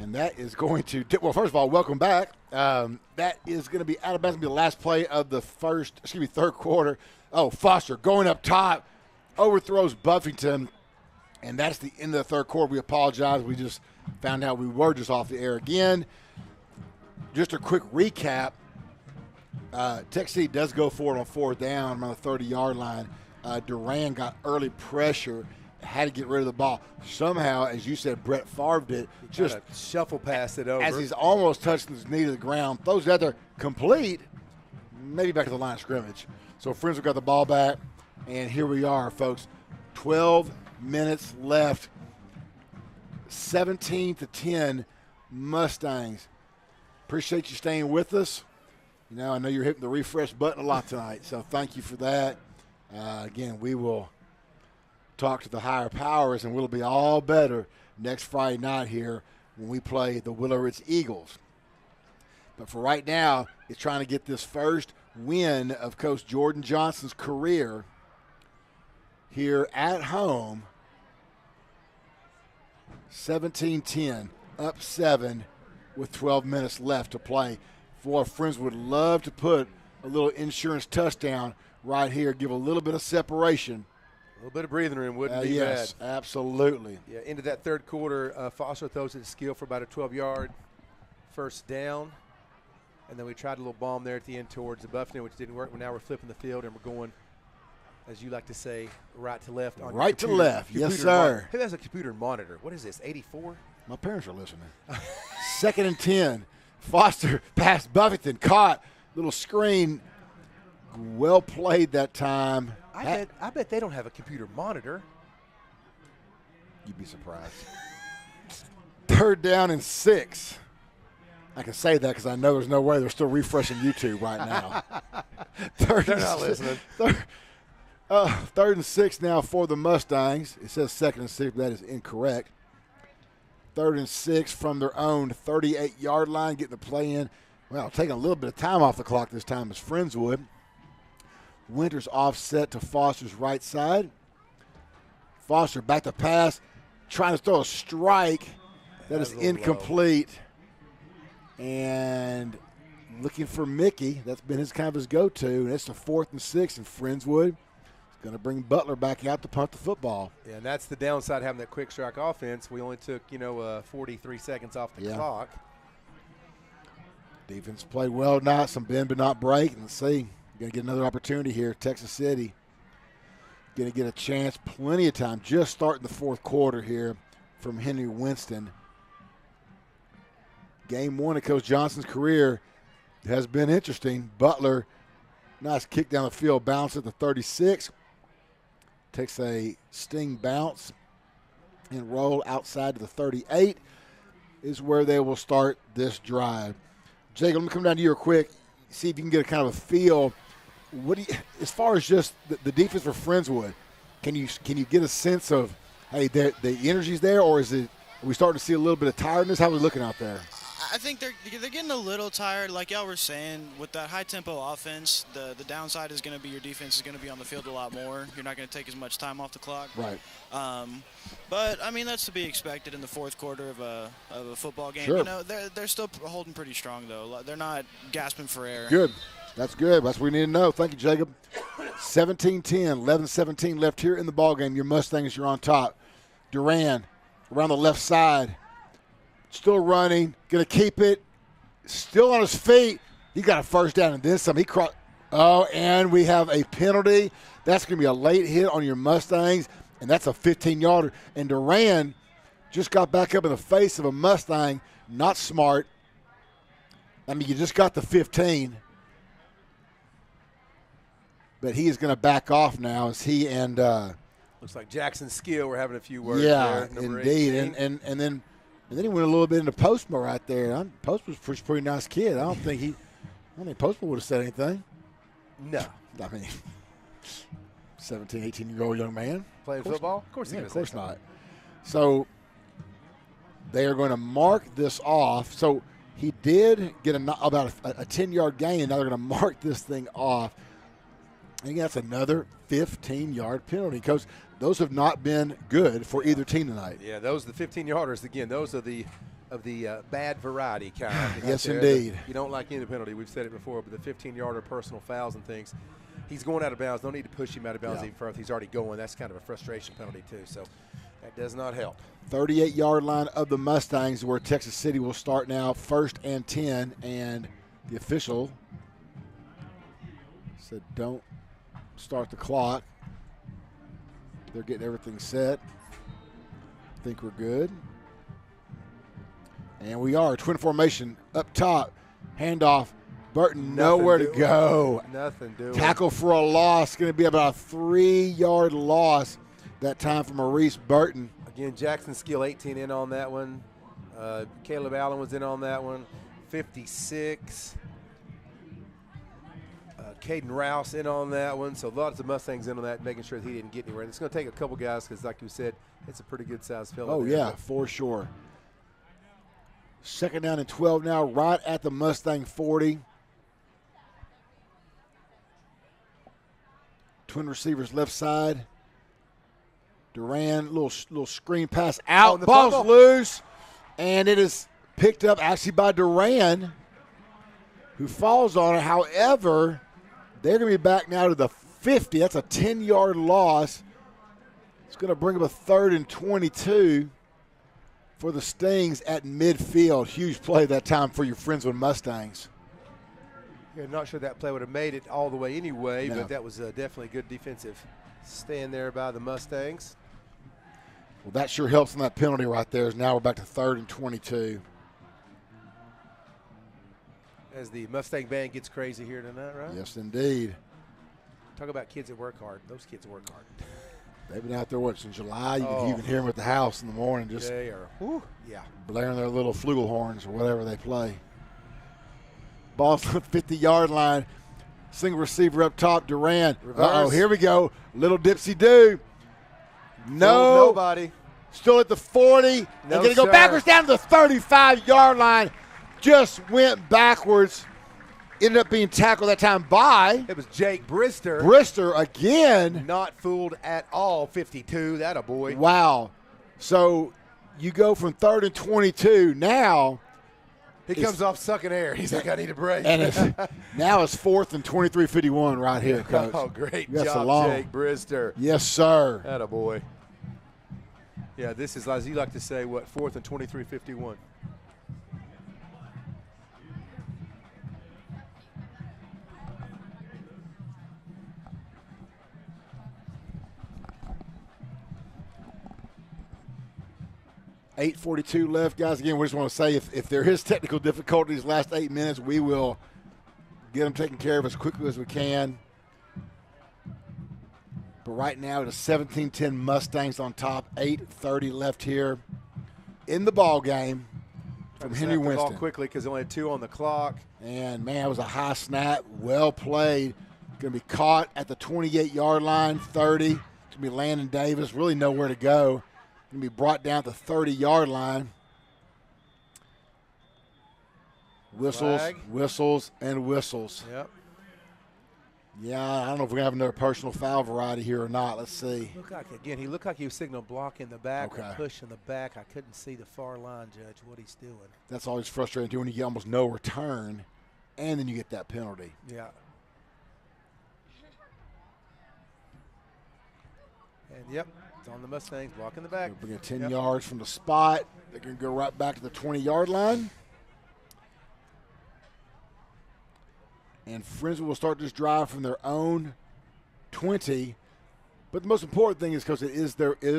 And that is going to – well, first of all, welcome back. That is going to be out of bounds. Going to be the last play of the third quarter. Oh, Foster going up top, overthrows Buffington, and that's the end of the third quarter. We apologize. We just found out we were just off the air again. Just a quick recap. Texas City does go for it on fourth down on the 30-yard line. Duran got early pressure, had to get rid of the ball. Somehow, as you said, Brett Favre'd it. Just shuffle past it over. As he's almost touching his knee to the ground, throws it out there, complete, maybe back to the line of scrimmage. So Friendswood got the ball back, and here we are, folks. 12 minutes left. 17-10 Mustangs. Appreciate you staying with us. You know, I know you're hitting the refresh button a lot tonight, so thank you for that. Again, we will talk to the higher powers, and we'll be all better next Friday night here when we play the Willow Ridge Eagles. But for right now, it's trying to get this first win of Coach Jordan Johnson's career here at home. 17-10, up 7 with 12 minutes left to play. Boy, friends would love to put a little insurance touchdown right here, give a little bit of separation. A little bit of breathing room wouldn't be yes, bad. Absolutely. Yeah, into that third quarter, Foster throws it skill for about a 12-yard first down. And then we tried a little bomb there at the end towards the Buffington, which didn't work. But now we're flipping the field, and we're going, as you like to say, right to left. On right to left, yes, sir. Who has a computer monitor? What is this, 84? My parents are listening. 2nd and 10. Foster past Buffington, caught, little screen. Well played that time. I bet they don't have a computer monitor. You'd be surprised. 3rd down and 6. I can say that because I know there's no way they're still refreshing YouTube right now. They're not listening. 3rd and 6 now for the Mustangs. It says 2nd and 6, but that is incorrect. 3rd and 6 from their own 38-yard line, getting the play in. Well, taking a little bit of time off the clock this time as Friendswood. Winters offset to Foster's right side. Foster back to pass, trying to throw a strike. That is incomplete. And looking for Mickey. That's been his kind of his go-to. And it's the 4th and 6, and Friendswood is going to bring Butler back out to punt the football. Yeah, and that's the downside of having that quick strike offense. We only took, 43 seconds off the clock. Defense played well tonight. Some bend but not break. And let's see. Going to get another opportunity here. Texas City going to get a chance. Plenty of time. Just starting the fourth quarter here from Henry Winston. Game 1 of Coach Johnson's career has been interesting. Butler, nice kick down the field, bounce at the 36. Takes a sting bounce and roll outside to the 38 is where they will start this drive. Jake, let me come down to you real quick, see if you can get a kind of a feel. What do you, as far as just the defense for Friendswood, can you get a sense of, hey, the energy's there, or are we starting to see a little bit of tiredness? How are we looking out there? I think they're getting a little tired, like y'all were saying. With that high-tempo offense, the downside is going to be your defense is going to be on the field a lot more. You're not going to take as much time off the clock. Right. But, I mean, that's to be expected in the fourth quarter of a football game. Sure. You know, they're still holding pretty strong, though. They're not gasping for air. Good. That's good. That's what we need to know. Thank you, Jacob. 17-10, 11-17 left here in the ballgame. Your Mustangs, you're on top. Duran around the left side. Still running, going to keep it, still on his feet. He got a first down and then some. And we have a penalty. That's going to be a late hit on your Mustangs, and that's a 15-yarder. And Duran just got back up in the face of a Mustang. Not smart. I mean, you just got the 15. But he is going to back off now as he and looks like Jackson Skill were having a few words there. Yeah, indeed. And then he went a little bit into Postma right there. Postma's a pretty nice kid. I don't think Postma would have said anything. No. I mean, 17, 18-year-old young man. Playing football? Of course of course not. So they are going to mark this off. So he did get about a 10-yard gain. Now they're going to mark this thing off. I think that's another 15-yard penalty. Coach, those have not been good for either team tonight. Yeah, those are the 15-yarders. Again, those are the of the bad variety kind. Yes, indeed. You don't like any penalty. We've said it before, but the 15-yarder personal fouls and things, he's going out of bounds. No need to push him out of bounds even further. He's already going. That's kind of a frustration penalty too, so that does not help. 38-yard line of the Mustangs where Texas City will start now, 1st and 10, and the official said don't start the clock. They're getting everything set. I think we're good. And we are. Twin formation up top. Handoff. Burton nowhere to go. Nothing doing. Tackle for a loss. Going to be about a 3-yard loss that time for Maurice Burton. Again, Jackson Skill 18 in on that one. Caleb Allen was in on that one. 56. Caden Rouse in on that one. So lots of Mustangs in on that, making sure that he didn't get anywhere. And it's going to take a couple guys because, like you said, it's a pretty good-sized field. Oh, yeah, for sure. 2nd down and 12 now, right at the Mustang 40. Twin receivers left side. Duran, little screen pass out. Ball's bubble. loose. And it is picked up actually by Duran, who falls on it. However, they're going to be back now to the 50. That's a 10-yard loss. It's going to bring up a 3rd and 22 for the Stings at midfield. Huge play that time for your Friendswood Mustangs. Yeah, not sure that play would have made it all the way anyway, No. but that was definitely a good defensive stand there by the Mustangs. Well, that sure helps on that penalty right there. As now we're back to 3rd and 22. As the Mustang band gets crazy here tonight, right? Yes, indeed. Talk about kids that work hard. Those kids work hard. They've been out there, since July? You can even hear them at the house in the morning just They are, yeah. blaring their little flugelhorns or whatever they play. Ball's on the 50-yard line. Single receiver up top, Duran. Uh-oh, here we go. Little dipsy-do. No. Nobody. Still at the 40. No, and going to go sir. backwards down to the 35-yard line. Just went backwards. Ended up being tackled that time by It was Jake Brister. Brister again. Not fooled at all. 52. That a boy. Wow. So you go from 3rd and 22 now. He comes off sucking air. He's like, I need a break. And now it's 4th and 23:51 right here, Coach. Oh, great That's job, a long. Jake Brister. Yes, sir. That a boy. Yeah, this is, as you like to say, 4th and 23:51. .8:42 left, guys. Again, we just want to say if there is technical difficulties last 8 minutes, we will get them taken care of as quickly as we can. But right now, it is 17-10 Mustangs on top. 8:30 left here in the ball game from Henry Snap the ball Winston. quickly because only 2 on the clock. And, man, it was a high snap. Well played. Going to be caught at the 28-yard line, 30. It's going to be Landon Davis. Really nowhere to go. Going to be brought down to the 30-yard line. Whistles, Flag. whistles, and whistles. Yep. Yeah, I don't know if we're going to have another personal foul variety here or not. Let's see. He looked like he was signaling block in the back Okay. or push in the back. I couldn't see the far line, Judge, what he's doing. That's always frustrating, too, when you get almost no return, and then you get that penalty. Yeah. And, yep, it's on the Mustangs, block in the back. They're bringing 10 Yep. yards from the spot. They're going to go right back to the 20-yard line. And Friendswood will start this drive from their own 20. But the most important thing is because it is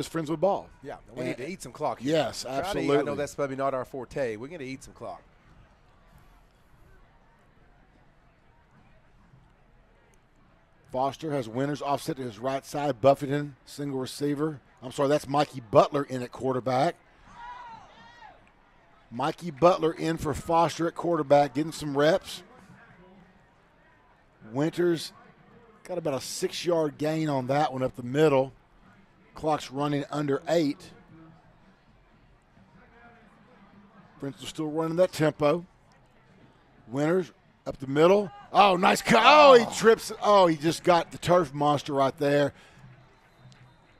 Friendswood ball. Yeah, we need to eat some clock here. Yes, Try to eat. absolutely. I know that's probably not our forte. We're going to eat some clock. Foster has Winters offset to his right side. Buffington, single receiver. I'm sorry, that's Mikey Butler in at quarterback. Mikey Butler in for Foster at quarterback, getting some reps. Winters got about a 6-yard gain on that one up the middle. Clock's running under 8. Prince is still running that tempo. Winters up the middle. Oh, nice cut. Oh, he trips. Oh, he just got the turf monster right there.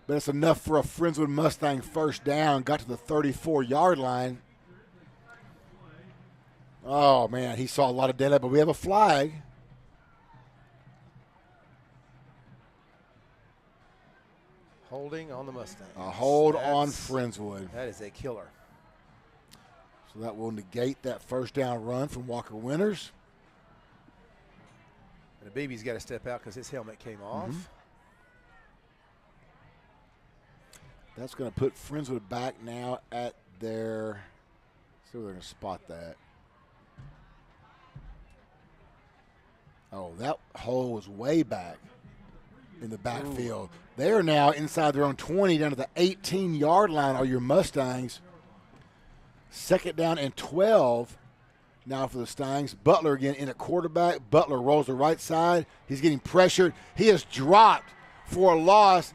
But it's enough for a Friendswood Mustang first down. Got to the 34-yard line. Oh, man, he saw a lot of daylight, but we have a flag. Holding on the Mustang. A hold on Friendswood. That is a killer. So that will negate that first down run from Walker Winters. And the baby's got to step out because his helmet came off. That's going to put Friendswood back now at their – see where they're going to spot that. Oh, that hole was way back in the backfield. They are now inside their own 20 down to the 18-yard line are your Mustangs. Second down and 12 now for the Mustangs. Butler again in at quarterback. Butler rolls the right side. He's getting pressured. He is dropped for a loss.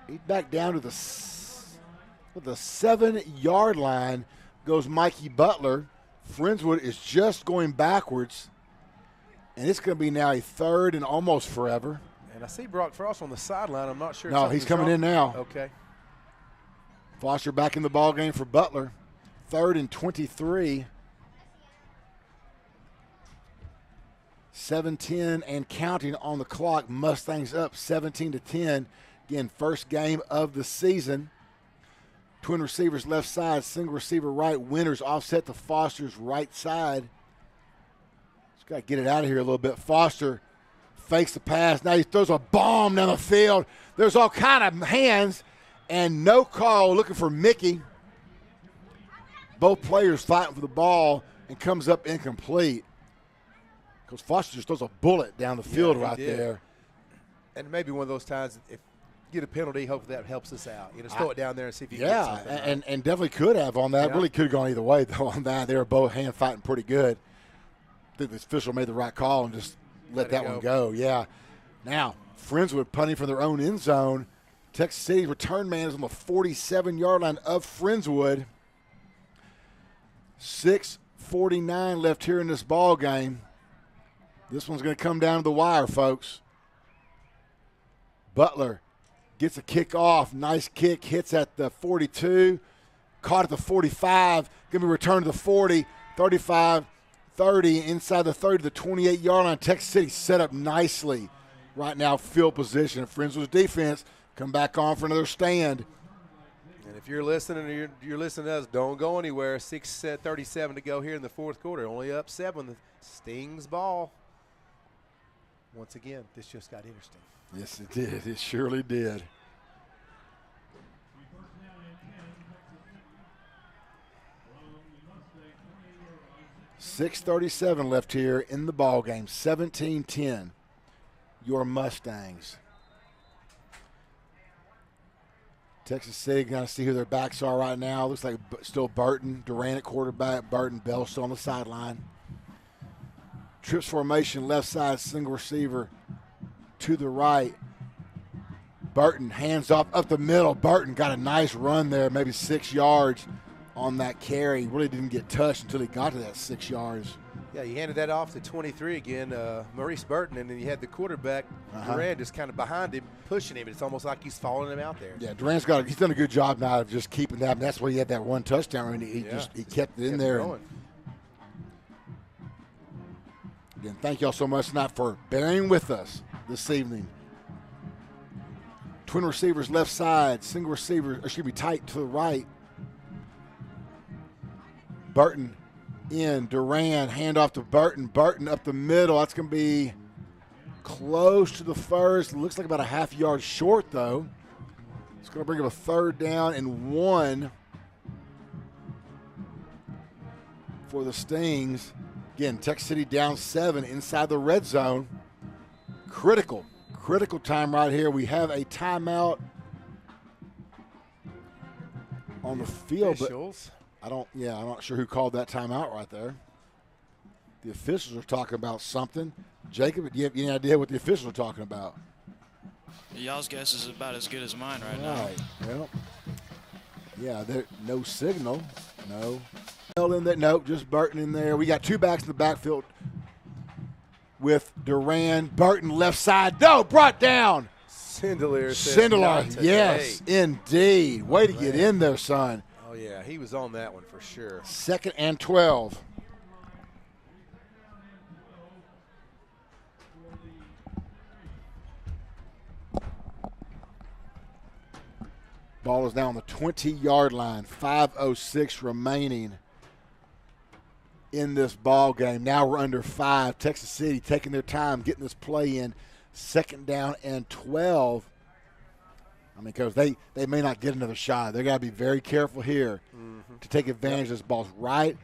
He's back down to the 7-yard line goes Mikey Butler. Friendswood is just going backwards. And it's going to be now a third and almost forever. And I see Brock Frost on the sideline. I'm not sure. No, he's coming in now. Okay. Foster back in the ball game for Butler. Third and 23. 7:10 and counting on the clock. Mustangs up 17-10. Again, first game of the season. Twin receivers left side, single receiver right. Winters offset to Foster's right side. Just got to get it out of here a little bit. Foster fakes the pass. Now he throws a bomb down the field. There's all kind of hands and no call looking for Mickey. Both players fighting for the ball and comes up incomplete. Because Foster just throws a bullet down the field right there. And maybe one of those times, if get a penalty, hopefully that helps us out. You know, throw it down there and see if you can get something. Yeah, and definitely could have on that. Yeah. Really could have gone either way, though, on that. They were both hand fighting pretty good. I think the official made the right call and just let that one go. Yeah. Now, Friendswood punting from their own end zone. Texas City's return man is on the 47-yard line of Friendswood. 6:49 left here in this ball game. This one's going to come down to the wire, folks. Butler gets a kick off. Nice kick. Hits at the 42. Caught at the 45. Going to be returned to the 40. 35, 30. Inside the 30 to the 28-yard line. Texas City set up nicely right now. Field position. Friendswood's defense come back on for another stand. And if you're listening or you're listening to us, don't go anywhere. 6:37 to go here in the fourth quarter. Only up 7. The Stings ball. Once again, this just got interesting. Yes, it did. It surely did. .637 left here in the ball game. 17-10. Your Mustangs. Texas City going to see who their backs are right now. Looks like still Burton, Durant at quarterback, Burton, Bell still on the sideline. Trips formation, left side, single receiver to the right. Burton hands off up the middle. Burton got a nice run there, maybe 6 yards on that carry. Really didn't get touched until he got to that 6 yards. Yeah, he handed that off to 23 again, Maurice Burton, and then he had the quarterback, Durant, just kind of behind him, pushing him. It's almost like he's following him out there. Yeah, Durant's he's done a good job now of just keeping that. And that's why he had that one touchdown, and he kept it in there. Again, thank y'all so much tonight for bearing with us this evening. Twin receivers left side, single receiver, tight to the right. Burton in, Duran, hand off to Burton. Burton up the middle. That's going to be close to the first. Looks like about a half yard short, though. It's going to bring up a third down and 1 for the Stings. Again, Texas City down 7 inside the red zone. Critical time right here. We have a timeout on the field, officials. but I'm not sure who called that timeout right there. The officials are talking about something. Jacob, do you have any idea what the officials are talking about? Y'all's guess is about as good as mine right now. Well, yeah, there no signal. No. In that, nope, just Burton in there. We got 2 backs in the backfield with Duran. Burton left side. No, brought down. Sindelar, yes, indeed. Way to get in there, son. Oh, yeah, he was on that one for sure. 2nd and 12. Ball is now on the 20-yard line. 5:06 remaining in this ball game. Now we're under 5. Texas City taking their time, getting this play in. 2nd down and 12. I mean, because they may not get another shot. They got to be very careful here to take advantage of this ball. Right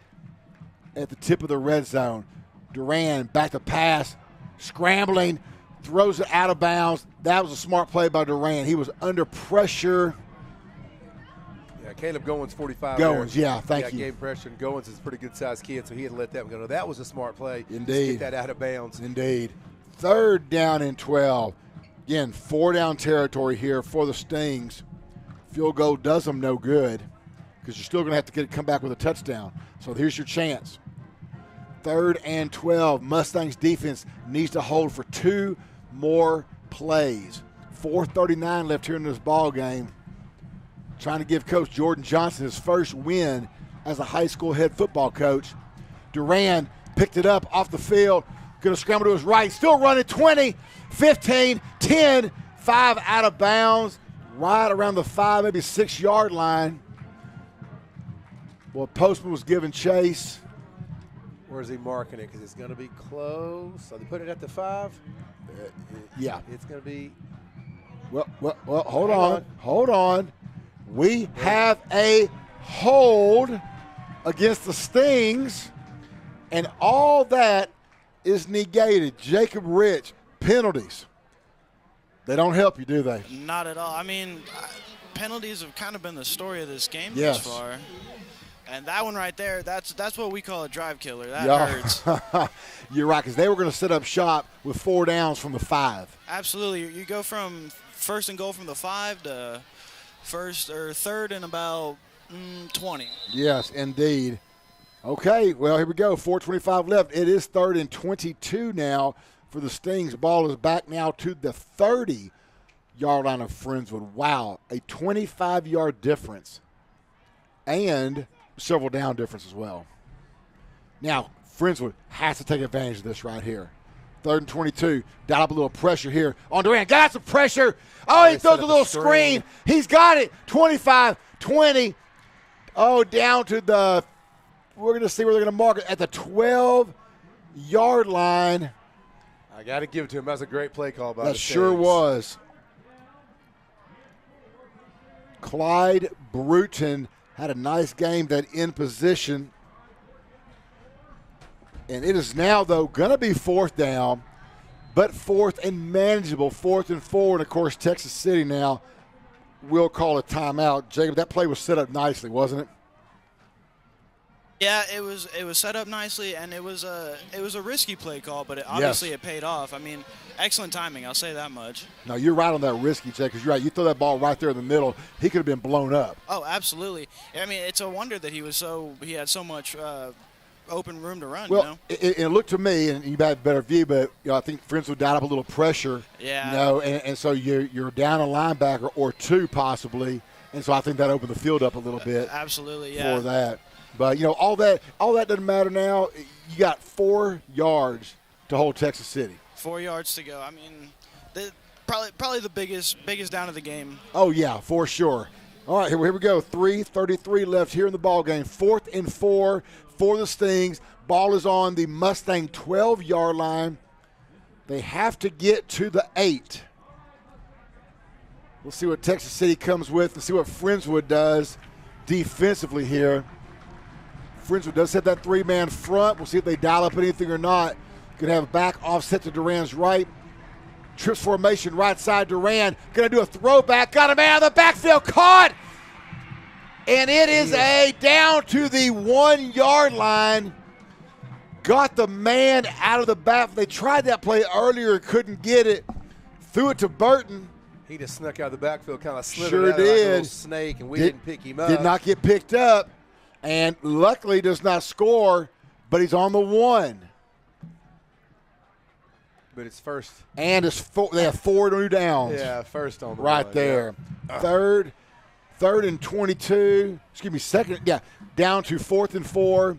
at the tip of the red zone. Duran back to pass, scrambling, throws it out of bounds. That was a smart play by Duran. He was under pressure. Yeah, Caleb Goins, 45. Goins, yeah, thank you. Gave pressure, and Goins is a pretty good-sized kid, so he had to let that one go. No, that was a smart play. Indeed. Just get that out of bounds. Indeed. 3rd down and 12. Again, 4-down territory here for the Stings. Field goal does them no good because you're still going to have to come back with a touchdown. So here's your chance. 3rd and 12. Mustangs defense needs to hold for 2 more plays. 4:39 left here in this ball game. Trying to give Coach Jordan Johnson his first win as a high school head football coach. Duran picked it up off the field. Going to scramble to his right. Still running 20, 15, 10, 5 out of bounds. Right around the 5, maybe 6-yard line. Well, Postman was giving chase. Where's he marking it? Because it's going to be close. So they put it at the 5? Yeah. It's going to be. Well, hold on. We have a hold against the Stings, and all that is negated. Jacob Rich, penalties. They don't help you, do they? Not at all. I mean, penalties have kind of been the story of this game Yes. thus far. And that one right there, that's what we call a drive killer. That hurts. You're right, because they were going to set up shop with 4 downs from the 5. Absolutely. You go from 1st and goal from the 5 to 3rd and about 20. Yes, indeed. Okay, well, here we go. 4:25 left. It is 3rd and 22 now for the Stings. Ball is back now to the 30-yard line of Friendswood. Wow, a 25-yard difference and several down difference as well. Now, Friendswood has to take advantage of this right here. 3rd and 22. Dial up a little pressure here on Durant. Got some pressure. Oh, he throws a little screen. He's got it. 25, 20. Oh, down to the – we're going to see where they're going to mark it at the 12-yard line. I got to give it to him. That was a great play call by the That sure Stings. was. Clyde Bruton had a nice game that in position. And it is now, though, going to be 4th down, but 4th and manageable, 4th and 4. And, of course, Texas City now will call a timeout. Jacob, that play was set up nicely, wasn't it? Yeah, it was set up nicely, and it was a risky play call, but obviously it paid off. I mean, excellent timing, I'll say that much. No, you're right on that risky, Jake, because you're right. You throw that ball right there in the middle, he could have been blown up. Oh, absolutely. I mean, it's a wonder that he had so much open room to run. Well, it looked to me, and you had a better view, but I think Friendswood dialed up a little pressure. Yeah. And so you're down a linebacker or 2 possibly, and so I think that opened the field up a little bit. Absolutely, yeah. For that. But, all that doesn't matter now. You got 4 yards to hold Texas City. 4 yards to go. I mean, probably the biggest down of the game. Oh, yeah, for sure. All right, here we go. 3:33 left here in the ball game. 4th and 4 for the Stings. Ball is on the Mustang 12-yard line. They have to get to the 8. We'll see what Texas City comes with and see what Friendswood does defensively here. Friendswood does set that 3-man front. We'll see if they dial up anything or not. Going to have a back offset to Duran's right. Trips formation, right side Duran. Going to do a throwback. Got a man out of the backfield. Caught. And it is a down to the 1-yard line. Got the man out of the back. They tried that play earlier and couldn't get it. Threw it to Burton. He just snuck out of the backfield, kind of slithered Sure out like a did. little snake, and we didn't pick him up. Did not get picked up. And luckily does not score, but he's on the 1. But it's first. And they have 4 new downs. Yeah, first on the right one, there. Yeah. 3rd and 22. Excuse me, second. Yeah, down to 4th and 4.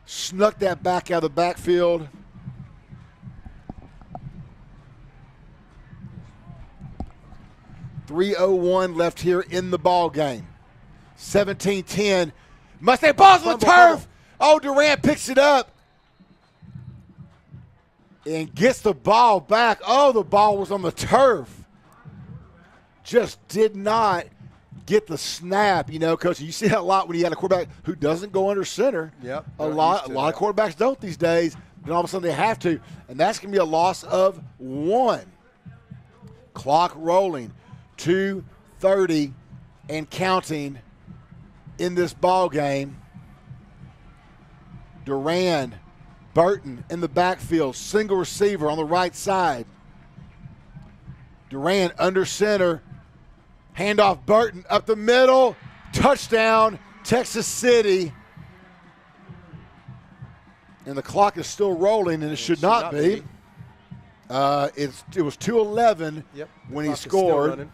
Snuck that back out of the backfield. .301 left here in the ball game. 17-10. Mustang balls on the turf. Oh, Durant picks it up and gets the ball back. Oh, the ball was on the turf. Just did not get the snap, Coach. You see that a lot when you got a quarterback who doesn't go under center. Yep. A lot of quarterbacks don't these days, and all of a sudden they have to, and that's going to be a loss of 1. Clock rolling, 2:30 and counting in this ball game. Duran, Burton in the backfield, single receiver on the right side. Duran under center. Handoff Burton up the middle. Touchdown, Texas City. And the clock is still rolling, and it should not be. It was 2:11 when he scored.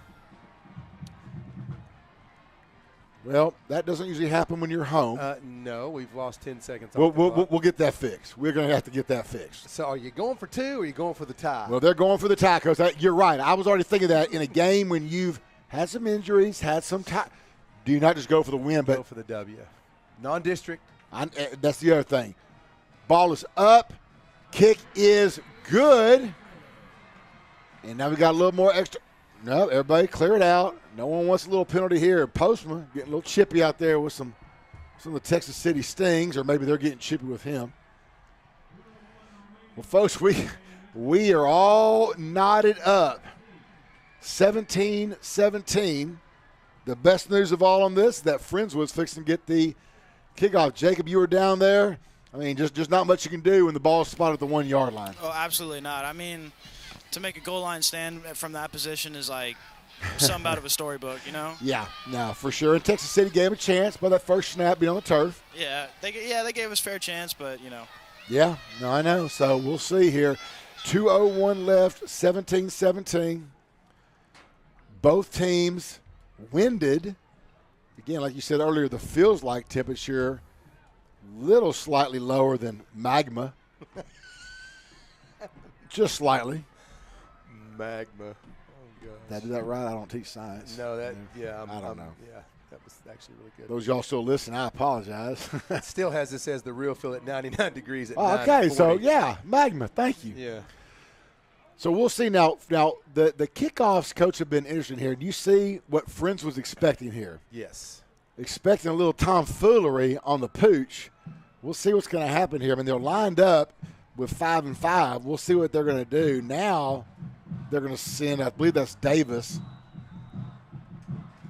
Well, that doesn't usually happen when you're home. No, we've lost 10 seconds. We'll get that fixed. We're going to have to get that fixed. So are you going for 2 or are you going for the tie? Well, they're going for the tie, Coach. You're right. I was already thinking that in a game when you've had some injuries, had some time. Do you not just go for the win? But go for the W. Non-district. That's the other thing. Ball is up. Kick is good. And now we got a little more extra. No, everybody clear it out. No one wants a little penalty here. Postman getting a little chippy out there with some of the Texas City Stings, or maybe they're getting chippy with him. Well, folks, we are all knotted up. 17-17. The best news of all on this, that Friendswood's fixing to get the kickoff. Jacob, you were down there. I mean, just not much you can do when the ball's spotted at the 1 yard line. Oh, absolutely not. I mean, to make a goal line stand from that position is like something out of a storybook, Yeah, no, for sure. And Texas City gave a chance by that first snap being on the turf. Yeah, they gave us fair chance, but Yeah, no, I know. So we'll see here. 2:01 left, 17-17. Both teams winded. Again, like you said earlier, the feels-like temperature little slightly lower than magma. Just slightly. Magma. Oh, gosh. Did I do that right? I don't teach science. No, I don't know. Yeah, that was actually really good. Those y'all still listen, I apologize. It still has this as the real feel at 99 degrees at okay, 9:40. so, yeah, magma. Thank you. Yeah. So we'll see now. Now the kickoffs, Coach, have been interesting here. Do you see what Friends was expecting here? Yes. Expecting a little tomfoolery on the pooch. We'll see what's going to happen here. I mean, they're lined up with 5 and 5. We'll see what they're going to do. Now they're going to send, I believe that's Davis,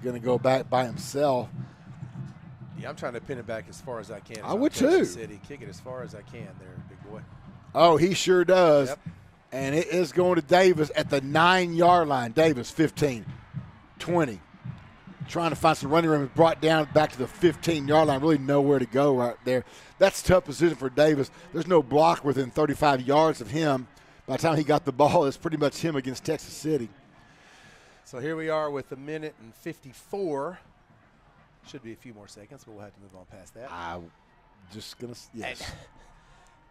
going to go back by himself. Yeah, I'm trying to pin it back as far as I can. I would too. City. Kick it as far as I can there, big boy. Oh, he sure does. Yep. And it is going to Davis at the 9 yard line. Davis, 15, 20. Trying to find some running room. Brought down back to the 15 yard line. Really nowhere to go right there. That's a tough position for Davis. There's no block within 35 yards of him. By the time he got the ball, it's pretty much him against Texas City. So here we are with 1:54. Should be a few more seconds, but we'll have to move on past that. I'm just going to, yes.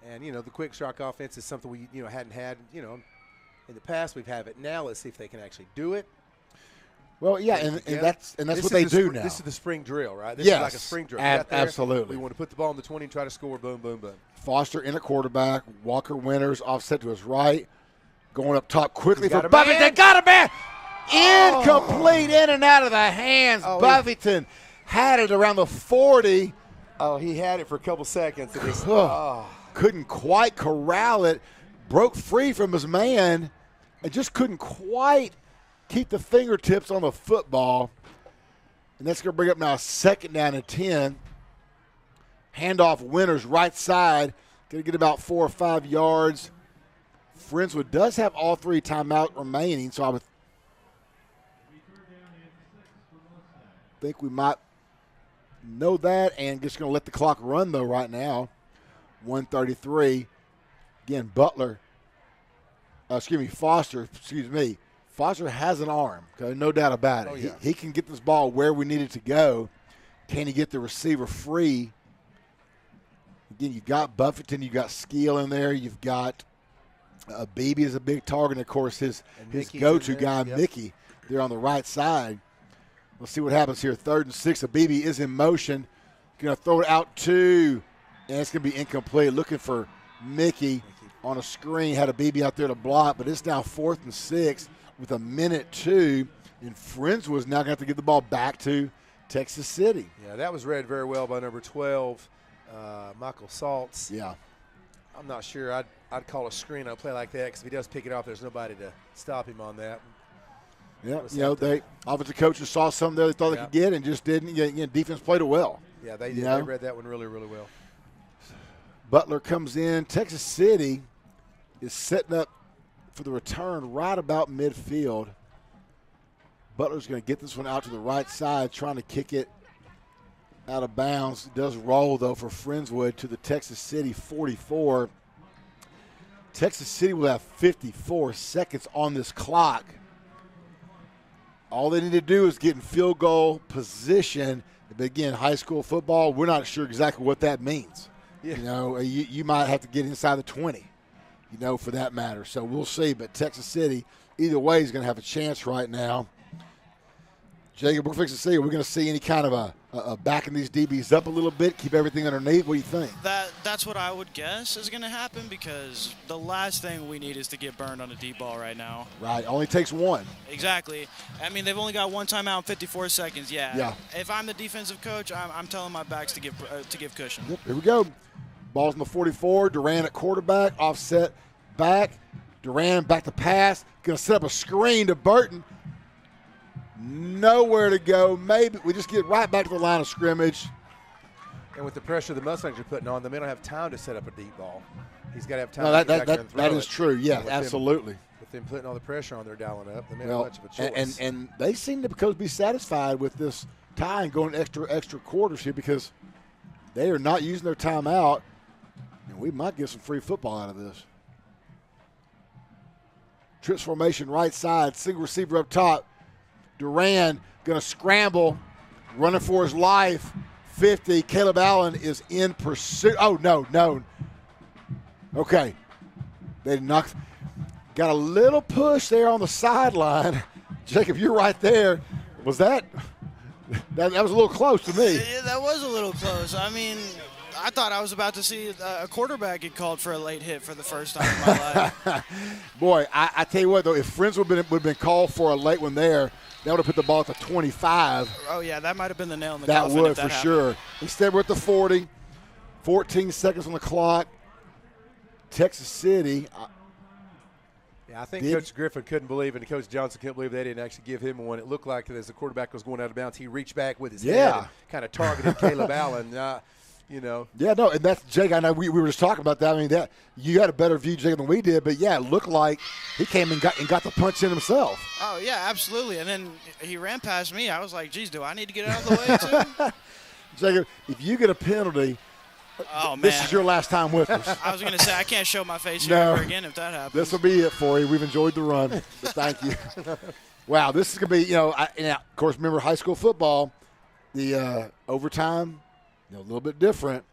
And, the quick shock offense is something we, hadn't had, in the past. We've had it now. Let's see if they can actually do it. Well, yeah, and that's what they do now. This is the spring drill, right? This is like a spring drill. Absolutely. We want to put the ball in the 20 and try to score. Boom, boom, boom. Foster in a quarterback. Walker Winters offset to his right. Going up top quickly for Buffington. Buffington. Got a man. Incomplete, in and out of the hands. Buffington had it around the 40. Oh, he had it for a couple seconds. It was, couldn't quite corral it. Broke free from his man and just couldn't quite keep the fingertips on the football. And that's going to bring up now 2nd down and 10. Handoff Winters right side. Going to get about 4 or 5 yards. Friendswood does have all 3 timeout remaining, so I would think we might know that, and just going to let the clock run, though, right now. 1:33. Again, Foster Foster has an arm, okay, no doubt about it. Oh, yeah. He can get this ball where we need it to go. Can he get the receiver free? Again, you've got Buffington, you've got Skeel in there, you've got Beebe is a big target, and of course his go-to guy, yep. Mickey, there on the right side. Let's see what happens here. 3rd and 6. Beebe is in motion. Going to throw it out to, and it's going to be incomplete. Looking for Mickey on a screen. Had Beebe out there to block, but it's now 4th and 6 with 1:02. And Friendswood's now going to have to get the ball back to Texas City. Yeah, that was read very well by number 12, Michael Saltz. Yeah. I'm not sure I'd call a screen on a play like that because if he does pick it off, there's nobody to stop him on that. Yeah, they offensive coaches saw something there they thought they could get and just didn't. Defense played it well. Yeah, they did. They read that one really, really well. Butler comes in. Texas City is setting up for the return right about midfield. Butler's going to get this one out to the right side, trying to kick it out of bounds. It does roll, though, for Friendswood to the Texas City 44. Texas City will have 54 seconds on this clock. All they need to do is get in field goal position. But again, high school football, we're not sure exactly what that means. Yeah. You might have to get inside the 20, for that matter. So we'll see. But Texas City, either way, is going to have a chance right now. Jacob, we're fixing to see. Are we going to see any kind of a backing these DBs up a little bit, keep everything underneath? What do you think? That's what I would guess is going to happen because the last thing we need is to get burned on a deep ball right now. Right. Only takes one. Exactly. I mean, they've only got one timeout in 54 seconds. Yeah. If I'm the defensive coach, I'm telling my backs to give cushion. Yep, here we go. Ball's in the 44. Duran at quarterback. Offset back. Duran back to pass. Going to set up a screen to Burton. Nowhere to go. Maybe we just get right back to the line of scrimmage. And with the pressure the Mustangs are putting on them, they don't have time to set up a deep ball. He's got to have time No, to get back there and throw that is true. Yeah, absolutely. With them putting all the pressure on, they're dialing up. They may have much of a choice. And they seem to be satisfied with this tie and going extra quarters here because they are not using their timeout, and we might get some free football out of this. Trips formation right side, single receiver up top. Duran going to scramble, running for his life. 50. Caleb Allen is in pursuit. Oh, no. Okay. They got a little push there on the sideline. Jacob, you're right there. Was that was a little close to me. Yeah, that was a little close. I mean, I thought I was about to see a quarterback get called for a late hit for the first time in my life. Boy, I tell you what, though, if Friends would have been called for a late one there, that would have put the ball at the 25. Oh, yeah, that might have been the nail in the that coffin. Would, for sure. Instead, we're at the 40. 14 seconds on the clock. Texas City. I think Coach Griffin couldn't believe it, and Coach Johnson couldn't believe they didn't actually give him one. It looked like as the quarterback was going out of bounds, he reached back with his head and kind of targeted Caleb Allen. Yeah, no, and that's Jake. I know we were just talking about that. I mean, that you had a better view, Jake, than we did. But yeah, it looked like he came and got the punch in himself. Oh yeah, absolutely. And then he ran past me. I was like, geez, do I need to get out of the way too? Jacob, if you get a penalty, this is your last time with us. I was going to say I can't show my face here ever again if that happens. This will be it for you. We've enjoyed the run, but thank you. Wow, this is going to be and of course, remember high school football, the overtime. A little bit different.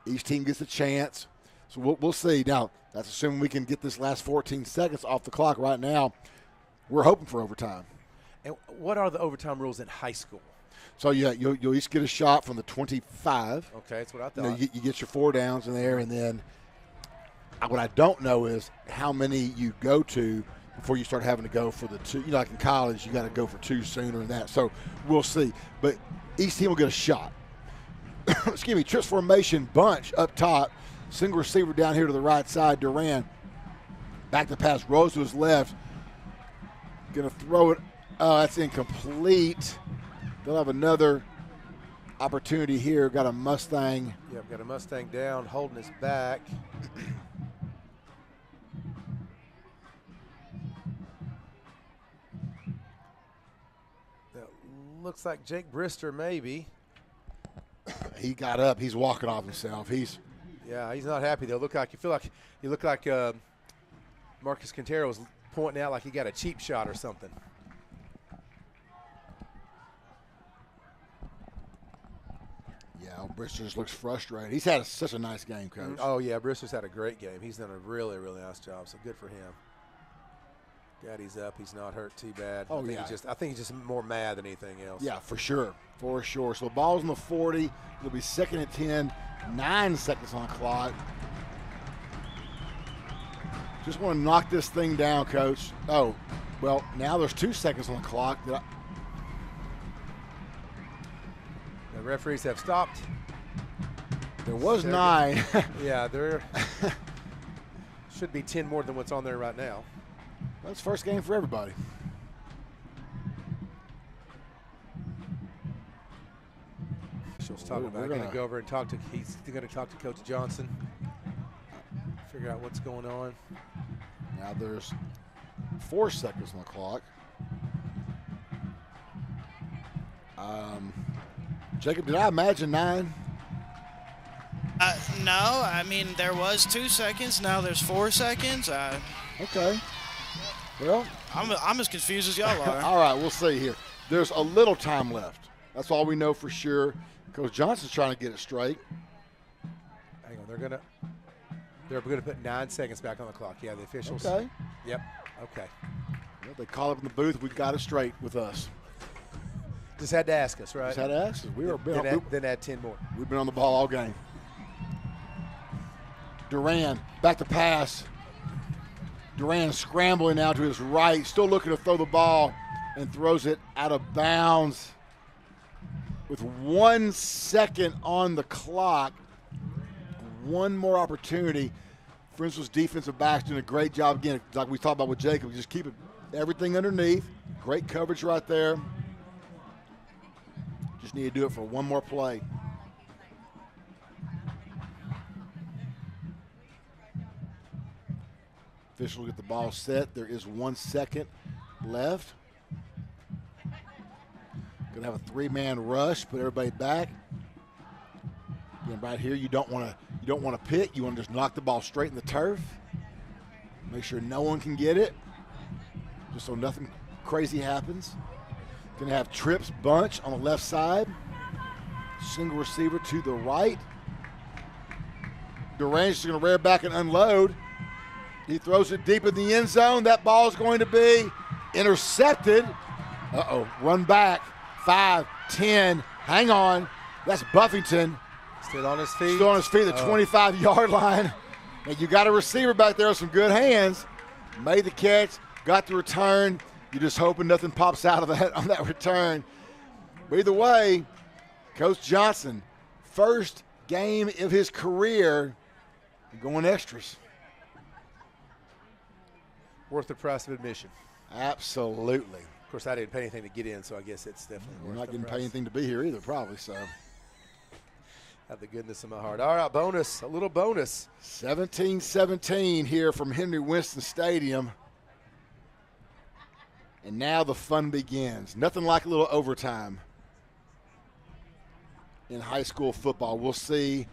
Each team gets a chance. So we'll see. Now, that's assuming we can get this last 14 seconds off the clock right now. We're hoping for overtime. And what are the overtime rules in high school? So you'll each get a shot from the 25. Okay, that's what I thought. You get your 4 downs in there, and then what I don't know is how many you go to before you start having to go for the 2. Like in college, you got to go for 2 sooner than that. So we'll see. But each team will get a shot. Excuse me, trips formation bunch up top. Single receiver down here to the right side. Duran back to pass. Rose to his left. Going to throw it. Oh, that's incomplete. They'll have another opportunity here. Got a Mustang. Yep, got a Mustang down, holding his back. That looks like Jake Brister maybe. He got up. He's walking off himself. He's not happy though. You look like Marcus Quintero was pointing out like he got a cheap shot or something. Yeah, Bristol just looks frustrated. He's had such a nice game, Coach. Oh, yeah, Bristol's had a great game. He's done a really, really nice job, so good for him. God, he's up. He's not hurt too bad. Oh, I think he's just more mad than anything else. Yeah, for sure. For sure. So the ball's on the 40. It'll be 2nd and 10. 9 seconds on the clock. Just want to knock this thing down, Coach. Oh, well, now there's 2 seconds on the clock. The referees have stopped. There was 9. Yeah, there should be 10 more than what's on there right now. That's first game for everybody. She's talking about going to go over and talk to. He's going to talk to Coach Johnson. Figure out what's going on. Now there's 4 seconds on the clock. Jacob, did I imagine 9? No, I mean, there was 2 seconds. Now there's 4 seconds. Okay. Well, I'm as confused as y'all are. All right, we'll see here. There's a little time left. That's all we know for sure. Coach Johnson's trying to get it straight. Hang on, they're gonna put 9 seconds back on the clock. Yeah, the officials. Okay. Yep. Okay. Well, they call up in the booth. We got it straight with us. Just had to ask us, right? Just had to ask us. Then add 10 more. We've been on the ball all game. Duran back to pass. Duran scrambling now to his right, still looking to throw the ball, and throws it out of bounds with 1 second on the clock. One more opportunity. Friendswood's defensive backs doing a great job again, like we talked about with Jacob. Just keep everything underneath. Great coverage right there. Just need to do it for one more play. Officials get the ball set. There is 1 second left. Gonna have a 3-man rush. Put everybody back. Again, right here, you don't want to pit. You want to just knock the ball straight in the turf. Make sure no one can get it, just so nothing crazy happens. Gonna have trips bunch on the left side. Single receiver to the right. Duran's just gonna rear back and unload. He throws it deep in the end zone. That ball is going to be intercepted. Run back. 5, 10. Hang on. That's Buffington. Still on his feet. Still on his feet at the 25-yard line. And you got a receiver back there with some good hands. Made the catch. Got the return. You're just hoping nothing pops out of that on that return. But either way, Coach Johnson, first game of his career, going extras. Worth the price of admission. Absolutely. Of course, I didn't pay anything to get in, so I guess it's definitely We're worth not the getting price. paid anything to be here either, probably. So, Have the goodness of my heart. All right, bonus, a little bonus. 17-17 here from Henry Winston Stadium. And now the fun begins. Nothing like a little overtime in high school football. We'll see.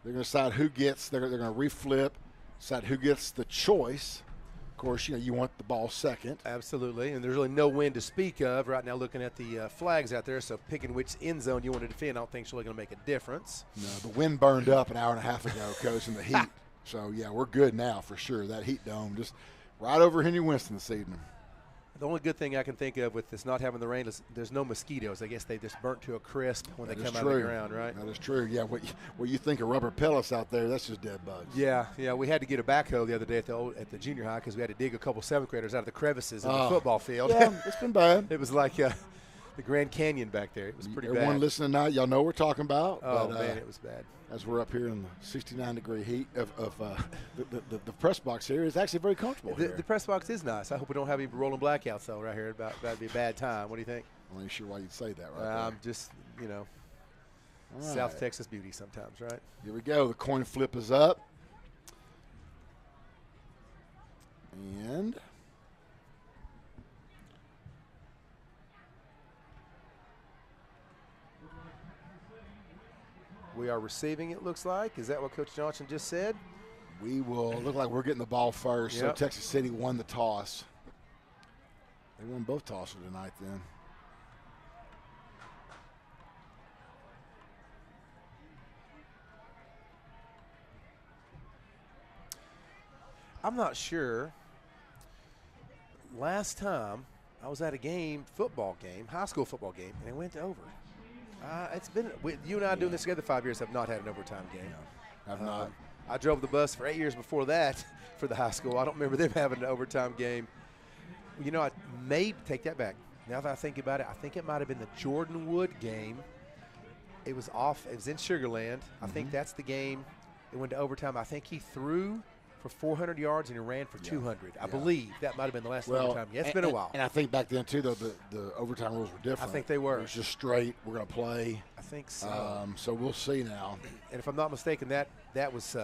They're going to decide who gets. They're going to reflip, decide who gets the choice. Of course, you want the ball second. Absolutely, and there's really no wind to speak of right now looking at the flags out there, so picking which end zone you want to defend I don't think is really going to make a difference. No, the wind burned up an hour and a half ago, Coach, in the heat. So, yeah, we're good now for sure. That heat dome just right over Henry Winston this evening. The only good thing I can think of with this not having the rain is there's no mosquitoes. I guess they just burnt to a crisp when they come out of the ground, right? That is true. Yeah, what you think of rubber pellets out there, that's just dead bugs. Yeah. We had to get a backhoe the other day at the junior high because we had to dig a couple 7th graders out of the crevices in the football field. Yeah, it's been bad. It was like the Grand Canyon back there. It was pretty bad. Everyone listening now, y'all know what we're talking about. Oh, man, it was bad. As we're up here in the 69-degree heat of the press box here, it's actually very comfortable here. The press box is nice. I hope we don't have any rolling blackouts, though, right here. About to be a bad time. What do you think? I'm not sure why you'd say that I'm just, South Texas beauty sometimes, right? Here we go. The coin flip is up. And we are receiving, it looks like. Is that what Coach Johnson just said? we will look like we're getting the ball first. Yep. So Texas City won the toss. They won both tosses tonight then. I'm not sure. Last time I was at a game, high school football game, and it went to over. It's been you and I doing this together 5 years have not had an overtime game. No, I've not. I drove the bus for 8 years before that for the high school. I don't remember them having an overtime game. You know, I may take that back. Now that I think about it, I think it might have been the Jordan Wood game. It was off. It was in Sugar Land. I think that's the game. It went to overtime. I think he threw for 400 yards and he ran for 200. I believe that might have been the last overtime. Yeah, it's been a while. And I think back then, too, though, the overtime rules were different. I think they were. It was just straight, we're going to play. I think so. So we'll see now. And if I'm not mistaken, that was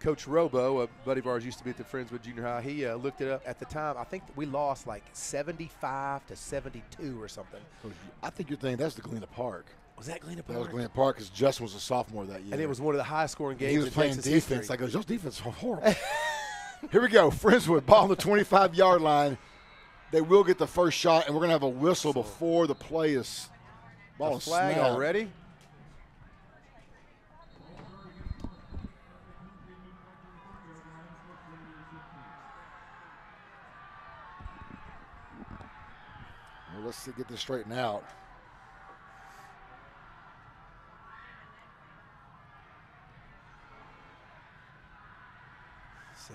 Coach Robo, a buddy of ours used to be at the Friendswood Junior High. He looked it up at the time. I think we lost like 75-72 or something. I think you're thinking that's the Galena Park. Was that Galena Park? That was Galena Park because Justin was a sophomore that year. And it was one of the highest scoring games. He was playing Texas defense. history. I goes, your defense is horrible. Here we go. Friendswood, ball on the 25-yard line. They will get the first shot, and we're going to have a whistle before the play is ball is flag snapped. already. Well, let's get this straightened out.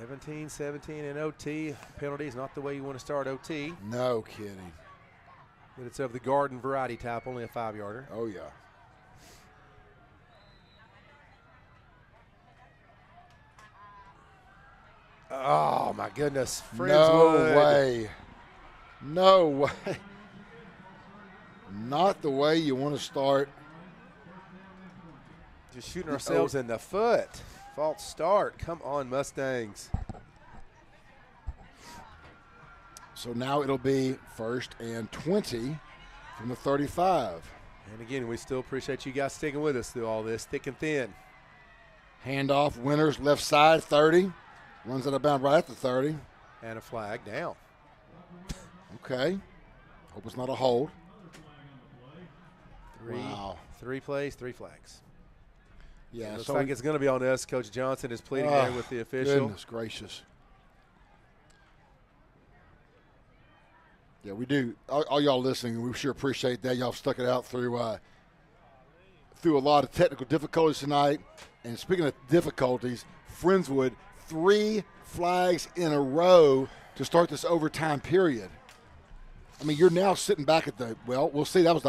$17-17 in OT. Penalty is not the way you want to start OT. No kidding. But it's of the garden variety type, only a 5-yarder. Oh, yeah. Oh, my goodness. No Friendswood. way. No way. Not the way you want to start. Just shooting ourselves in the foot. False start. Come on, Mustangs. So now it'll be 1st and 20 from the 35. And again, we still appreciate you guys sticking with us through all this, thick and thin. Handoff, Winters, left side, 30. Runs out of bounds right at the 30. And a flag down. Okay. Hope it's not a hold. Three plays, 3 flags. Yeah, looks like it's going to be on us. Coach Johnson is pleading there with the official. Goodness gracious. Yeah, we do. All y'all listening, we sure appreciate that. Y'all stuck it out through a lot of technical difficulties tonight. And speaking of difficulties, Friendswood, 3 flags in a row to start this overtime period. I mean, you're now sitting back at we'll see. Was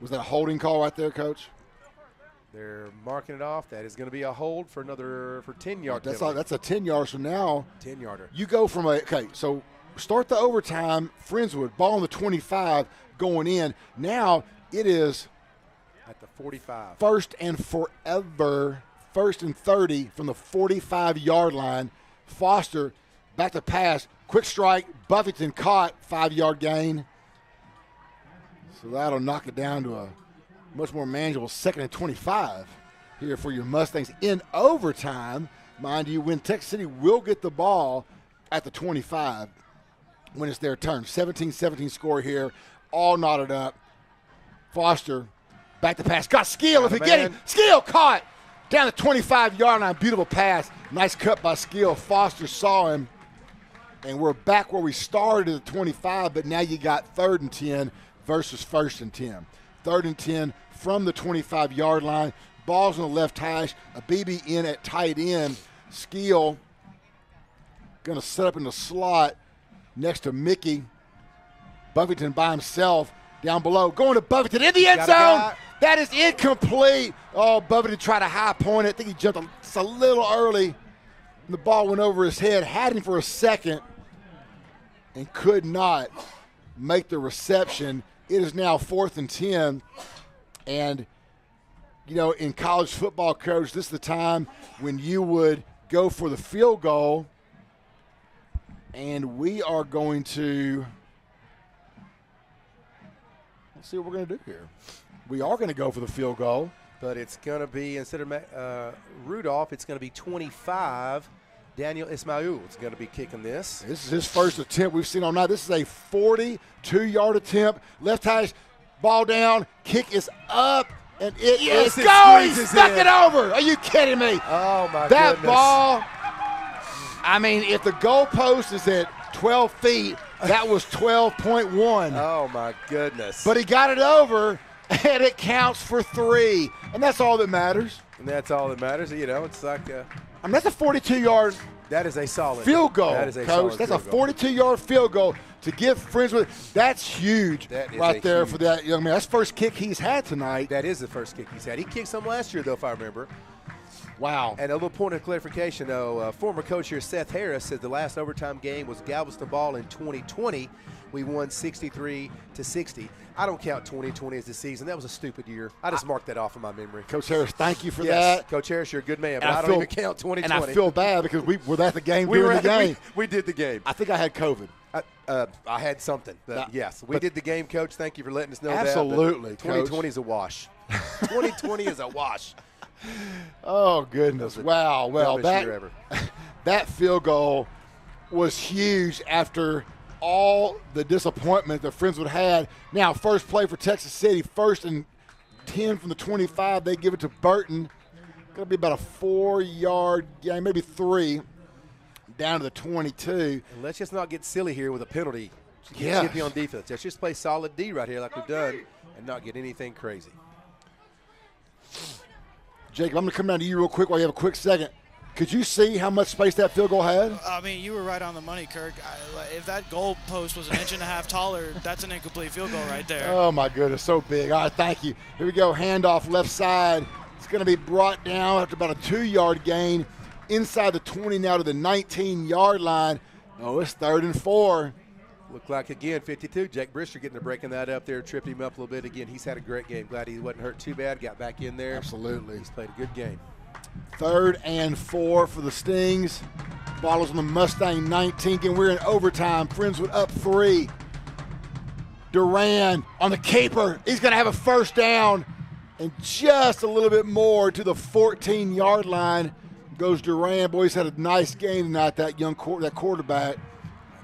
that a holding call right there, Coach? They're marking it off. That is going to be a hold for 10-yard. That's a 10-yard. So now 10-yarder. You go from so start the overtime. Friendswood, ball on the 25 going in. Now it is at the 45. 1st and forever. 1st and 30 from the 45-yard line. Foster back to pass. Quick strike. Buffington caught. 5-yard gain. So that'll knock it down to a much more manageable 2nd and 25 here for your Mustangs in overtime. Mind you, when Texas City will get the ball at the 25 when it's their turn. 17-17 score here, all knotted up. Foster back to pass. Got Skill if he get him. Skill caught down the 25-yard line. Beautiful pass. Nice cut by Skill. Foster saw him. And we're back where we started at the 25, but now you got 3rd and 10 versus 1st and 10. 3rd and 10 from the 25-yard line. Ball's on the left hash. A BB in at tight end. Skill going to set up in the slot next to Mickey. Buffington by himself down below. Going to Buffington in the end zone. That is incomplete. Oh, Buffington tried to high point it. I think he jumped just a little early. The ball went over his head. Had him for a second and could not make the reception. It is now 4th and 10. And, in college football, Coach, this is the time when you would go for the field goal. And we are going to – let's see what we're going to do here. We are going to go for the field goal. But it's going to be, instead of Rudolph, it's going to be 25 Daniel Ismail is going to be kicking this. This is his first attempt we've seen all night. This is a 42-yard attempt. Left hash, ball down, kick is up, and it is going. He stuck it over. Are you kidding me? Oh, my goodness. That ball, I mean, if the goalpost is at 12 feet, that was 12.1. Oh, my goodness. But he got it over, and it counts for 3. And that's all that matters. And that's all that matters. You know, it's like I mean, that's a 42-yard that is a solid field goal, that is a Coach. That's a 42-yard field goal to give Friendswood. That's huge right there for that young man. That's the first kick he's had tonight. That is the first kick he's had. He kicked some last year, though, if I remember. Wow. And a little point of clarification, though. Former coach here, Seth Harris, said the last overtime game was Galveston ball in 2020. We won 63-60. I don't count 2020 as the season. That was a stupid year. I just marked that off of my memory. Coach Harris, thank you for that. Coach Harris, you're a good man, but I don't even count 2020. And I feel bad because we were at the game during the game. We did the game. I think I had COVID. I had something. Yes, we did the game, Coach. Thank you for letting us know that. Absolutely, 2020 is a wash. 2020 is a wash. Oh, goodness. Wow. Well, that field goal was huge after all the disappointment that Friendswood had. Now, first play for Texas City, 1st and 10 from the 25. They give it to Burton. Going to be about a 4-yard game, maybe 3, down to the 22. And let's just not get silly here with a penalty. Yeah. Chippy on defense. Let's just play solid D right here like we've done and not get anything crazy. Jacob, I'm going to come down to you real quick while you have a quick second. Could you see how much space that field goal had? I mean, you were right on the money, Kirk. If that goal post was 1.5 inches taller, that's an incomplete field goal right there. Oh, my goodness, so big. All right, thank you. Here we go, handoff left side. It's going to be brought down after about a 2-yard gain inside the 20 now to the 19-yard line. Oh, it's 3rd and 4. Looked like, again, 52. Jake Brister getting to breaking that up there, tripped him up a little bit. Again, he's had a great game. Glad he wasn't hurt too bad, got back in there. Absolutely. He's played a good game. 3rd and 4 for the Stings. Ball is on the Mustang 19, and we're in overtime. Friendswood up 3. Duran on the keeper. He's going to have a first down, and just a little bit more to the 14-yard line goes Duran. Boy, he's had a nice game tonight, that quarterback.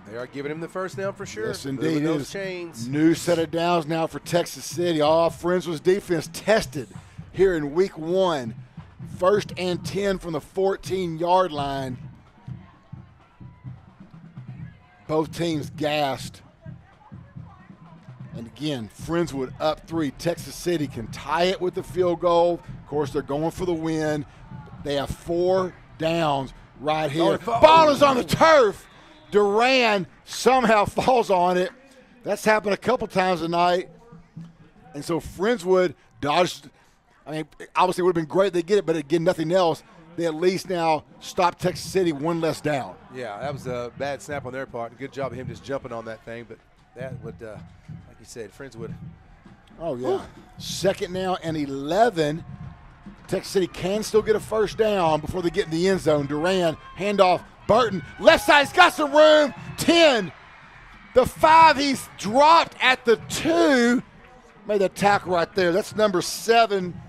They are giving him the first down for sure. Yes, indeed. Those chains. New set of downs now for Texas City. All Friendswood's defense tested here in week 1. 1st and 10 from the 14-yard line. Both teams gassed. And again, Friendswood up 3. Texas City can tie it with the field goal. Of course, they're going for the win. They have 4 downs right here. Ball is on the turf. Duran somehow falls on it. That's happened a couple times tonight. And so Friendswood dodged. I mean, obviously it would have been great they get it, but again, nothing else. They at least now stop Texas City 1 less down. Yeah, that was a bad snap on their part. Good job of him just jumping on that thing, but that would, like you said, Friendswood. Oh, yeah. 2nd now and 11. Texas City can still get a first down before they get in the end zone. Duran, handoff, Burton. Left side's got some room. 10. The 5, he's dropped at the 2. Made that tackle right there. That's number 7.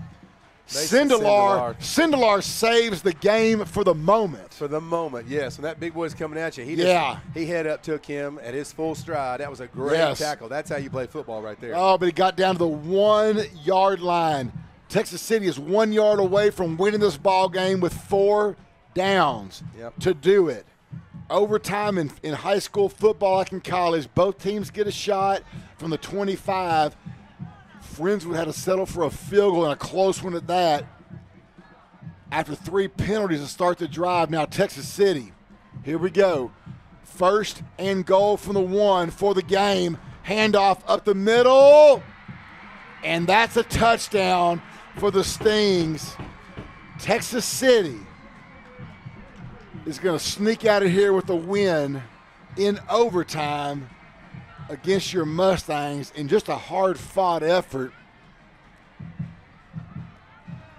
Sindelar saves the game for the moment. For the moment, yes. When that big boy's coming at you, he head up, took him at his full stride. That was a great tackle. That's how you play football right there. Oh, but he got down to the 1-yard line. Texas City is 1 yard away from winning this ball game with 4 downs to do it. Overtime in high school football, like in college, both teams get a shot from the 25. Friendswood had to settle for a field goal and a close one at that. After 3 penalties to start the drive, now Texas City. Here we go. 1st and goal from the 1 for the game. Handoff up the middle. And that's a touchdown for the Stings. Texas City is going to sneak out of here with a win in overtime against your Mustangs in just a hard-fought effort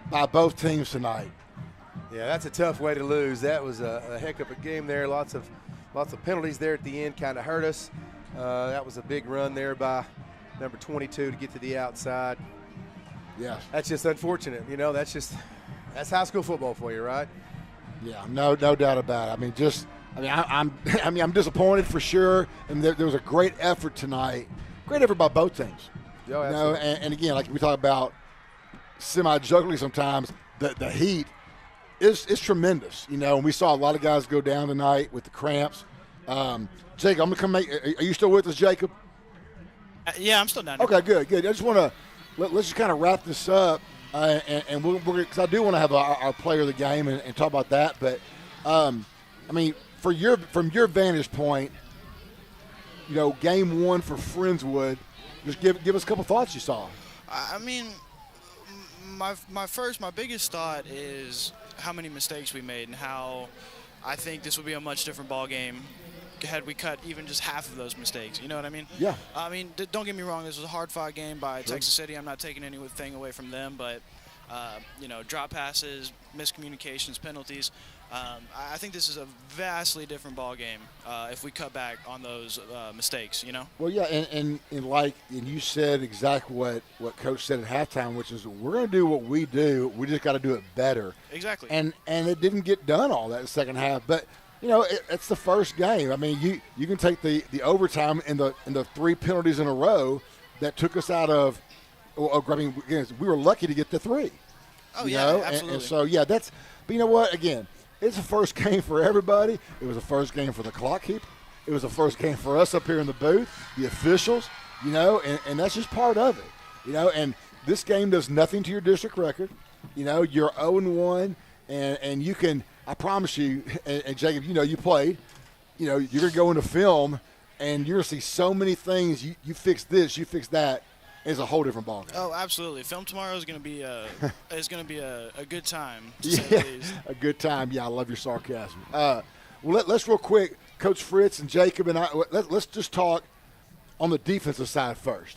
by both teams tonight. Yeah, that's a tough way to lose. That was a heck of a game there. Lots of penalties there at the end kind of hurt us. That was a big run there by number 22 to get to the outside. Yeah. That's just unfortunate. You know, that's high school football for you, right? Yeah, no doubt about it. I mean, I'm disappointed for sure. And there was a great effort tonight. Great effort by both teams. Yeah, you know, and again, like we talk about semi-juggling sometimes, the heat is tremendous. You know, and we saw a lot of guys go down tonight with the cramps. Jacob, I'm going to are you still with us, Jacob? Yeah, I'm still down here. Okay, good. I just want to let's just kind of wrap this up, and we're because I do want to have our player of the game and talk about that. But I mean, from your vantage point, you know, game one for Friendswood, just give us a couple thoughts you saw. I mean, my biggest thought is how many mistakes we made and how I think this would be a much different ball game had we cut even just half of those mistakes. You know what I mean? Yeah. I mean, don't get me wrong. This was a hard-fought game by Texas City. I'm not taking anything away from them, but you know, drop passes, miscommunications, penalties. I think this is a vastly different ball game if we cut back on those mistakes. You know? Well, yeah, and you said exactly what Coach said at halftime, which is we're going to do what we do. We just got to do it better. Exactly. And it didn't get done all that in the second half, but. You know, it's the first game. I mean, you can take the overtime and the 3 penalties in a row that took us out of. I mean, we were lucky to get the 3. Oh yeah, absolutely. And so yeah, that's. But you know what? Again, it's the first game for everybody. It was the first game for the clock keeper. It was the first game for us up here in the booth, the officials. You know, and that's just part of it. You know, and this game does nothing to your district record. You know, you're 0-1, and you can. I promise you, and Jacob, you know, you played. You know, you're going to go into film, and you're going to see so many things. You fix this, you fix that. It's a whole different ballgame. Oh, absolutely. Film tomorrow is going to be a good time. To say the least. A good time. Yeah, I love your sarcasm. Well, let's real quick, Coach Fritz and Jacob and I. Let's just talk on the defensive side first.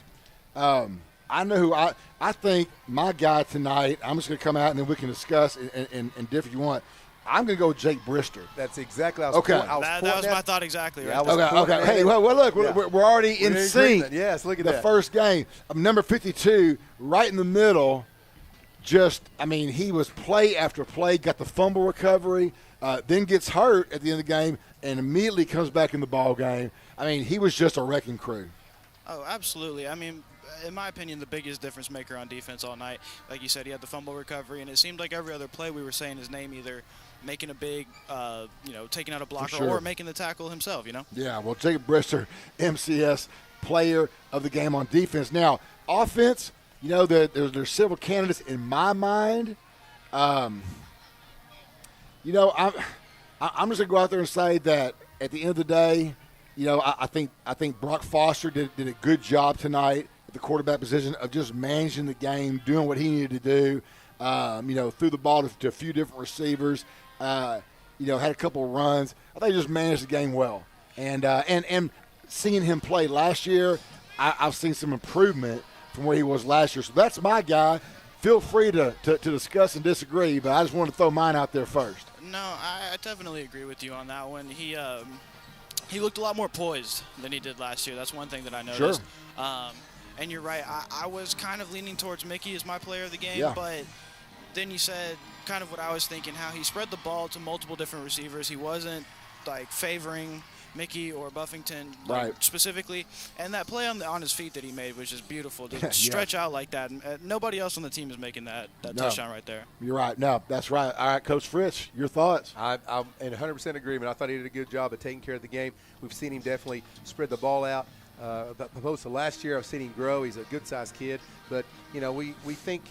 I know who I think my guy tonight. I'm just going to come out and then we can discuss and differ if you want. I'm going to go with Jake Brister. That's exactly. That was my thought exactly. Right. Okay. Hey, well, look, we're already in sync. Yes, look at that. The first game, number 52, right in the middle. He was play after play, got the fumble recovery, then gets hurt at the end of the game, and immediately comes back in the ball game. I mean, he was just a wrecking crew. Oh, absolutely. I mean, in my opinion, the biggest difference maker on defense all night. Like you said, he had the fumble recovery, and it seemed like every other play we were saying his name, either making a big, taking out a blocker or making the tackle himself, you know? Yeah, well, Jacob Brister, MCS player of the game on defense. Now, offense, you know, there's several candidates in my mind. I'm just going to go out there and say that at the end of the day, you know, I think Brock Foster did a good job tonight at the quarterback position of just managing the game, doing what he needed to do. Threw the ball to a few different receivers. Had a couple of runs. I think he just managed the game well. And seeing him play last year, I've seen some improvement from where he was last year. So that's my guy. Feel free to discuss and disagree, but I just wanted to throw mine out there first. No, I definitely agree with you on that one. He looked a lot more poised than he did last year. That's one thing that I noticed. Sure. And you're right. I was kind of leaning towards Mickey as my player of the game, but then you said kind of what I was thinking, how he spread the ball to multiple different receivers. He wasn't, favoring Mickey or Buffington specifically. And that play on his feet that he made was just beautiful. To stretch out like that. Nobody else on the team is making that touchdown right there. You're right. No, that's right. All right, Coach Fritz, your thoughts? I'm in 100% agreement. I thought he did a good job of taking care of the game. We've seen him definitely spread the ball out. Opposed to last year, I've seen him grow. He's a good-sized kid. But, we think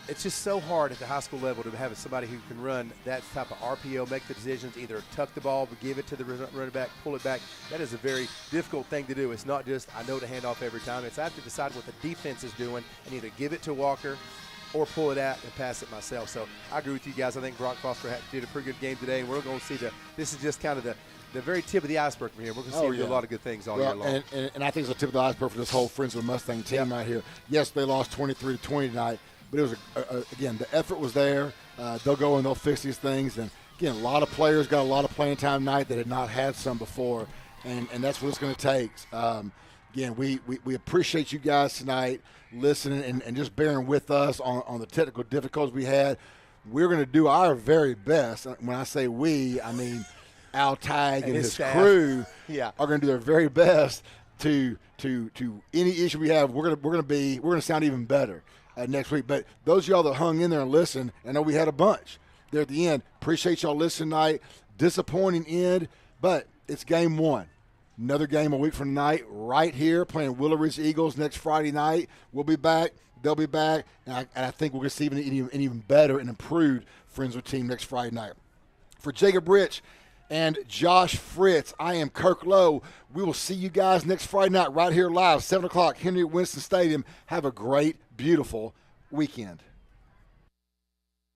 it's just so hard at the high school level to have somebody who can run that type of RPO, make the decisions, either tuck the ball, but give it to the running back, pull it back. That is a very difficult thing to do. It's not just I know to hand off every time. It's I have to decide what the defense is doing and either give it to Walker or pull it out and pass it myself. So I agree with you guys. I think Brock Foster did a pretty good game today, and we're going to see this is just kind of the very tip of the iceberg from here. We're going to see him do a lot of good things all year long. And I think it's the tip of the iceberg for this whole Friendswood Mustang team right here. Yes, they lost 23-20 tonight. But it was, again, the effort was there. They'll go and they'll fix these things. And, again, a lot of players got a lot of playing time tonight that had not had some before. And that's what it's going to take. Again, we appreciate you guys tonight listening and just bearing with us on the technical difficulties we had. we're going to do our very best. When I say we, I mean Al Tag and his staff. crew Yeah. are going to do their very best to any issue we have. We're going to sound even better next week. But those of y'all that hung in there and listened, I know we had a bunch there at the end. Appreciate y'all listening tonight. Disappointing end, but it's game one. Another game a week from tonight, right here, playing Willow Ridge Eagles next Friday night. We'll be back. They'll be back. And I think we're going to see an even better and improved Friendswood team next Friday night. For Jacob Rich and Josh Fritz, I am Kirk Lowe. We will see you guys next Friday night right here live, 7 o'clock, Henry Winston Stadium. Have a great, beautiful weekend.